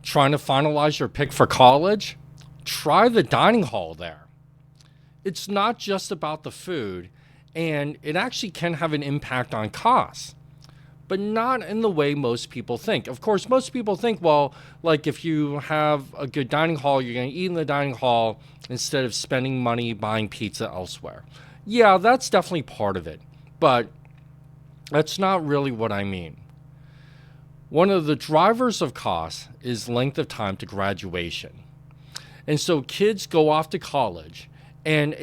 Trying to finalize your pick for college? Try the dining hall there. It's not just about the food, and it actually can have an impact on costs, but not in the way most people think. Of course, most people think, well, like if you have a good dining hall, you're going to eat in the dining hall instead of spending money buying pizza elsewhere. Yeah, that's definitely part of it, but that's not really what I mean. One of the drivers of costs is length of time to graduation. And so kids go off to college, and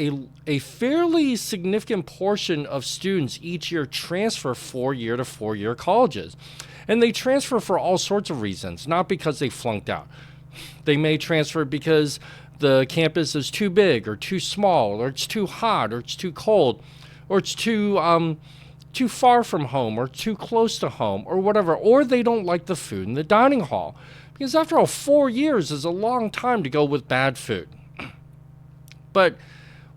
a fairly significant portion of students each year transfer 4-year to 4-year colleges. And they transfer for all sorts of reasons, not because they flunked out. They may transfer because the campus is too big or too small, or it's too hot, or it's too cold, or it's too far from home, or too close to home, or whatever. Or they don't like the food in the dining hall. Because after all, 4 years is a long time to go with bad food. But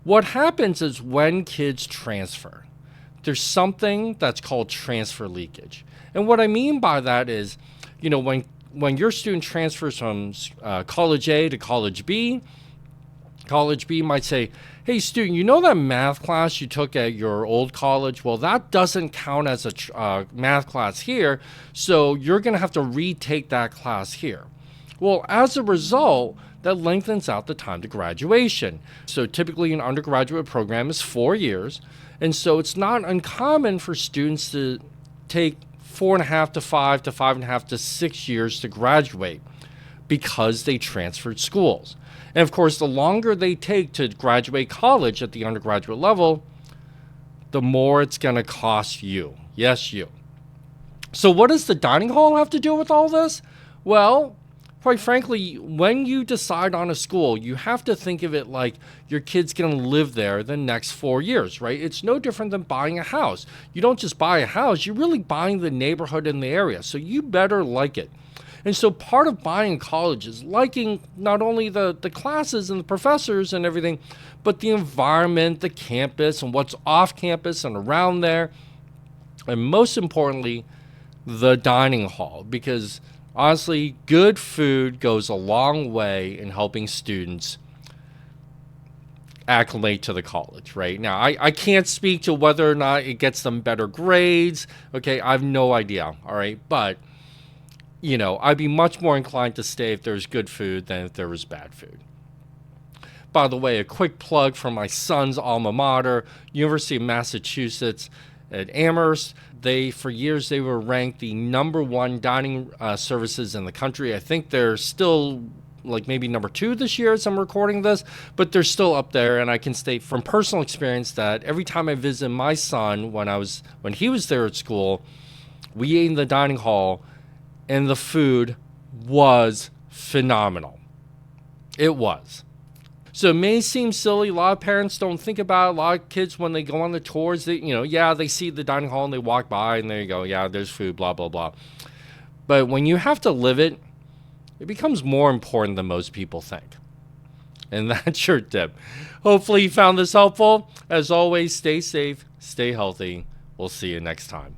what happens is when kids transfer, there's something that's called transfer leakage. And what I mean by that is, when your student transfers from college A to college B might say, hey, student, you know that math class you took at your old college? Well, that doesn't count as a math class here, so you're going to have to retake that class here. Well, as a result, that lengthens out the time to graduation. So typically an undergraduate program is 4 years, and so it's not uncommon for students to take 4.5 to 5 to 5.5 to 6 years to graduate because they transferred schools. And of course, the longer they take to graduate college at the undergraduate level, the more it's going to cost you. Yes, you. So what does the dining hall have to do with all this? Well, quite frankly, when you decide on a school, you have to think of it like your kid's going to live there the next 4 years, right? It's no different than buying a house. You don't just buy a house, you're really buying the neighborhood in the area. So you better like it. And so part of buying college is liking not only the classes and the professors and everything, but the environment, the campus, and what's off campus and around there. And most importantly, the dining hall, because honestly, good food goes a long way in helping students acclimate to the college, right? Now, I can't speak to whether or not it gets them better grades. Okay, I have no idea, all right? But I'd be much more inclined to stay if there's good food than if there was bad food. By the way, a quick plug for my son's alma mater, University of Massachusetts at Amherst. For years, they were ranked the #1 dining services in the country. I think they're still like maybe #2 this year as I'm recording this, but they're still up there. And I can state from personal experience that every time I visit my son when he was there at school, we ate in the dining hall, and the food was phenomenal. It was. So it may seem silly. A lot of parents don't think about it. A lot of kids, when they go on the tours, they see the dining hall and they walk by and there you go. Yeah, there's food, blah, blah, blah. But when you have to live it, it becomes more important than most people think. And that's your tip. Hopefully you found this helpful. As always, stay safe, stay healthy. We'll see you next time.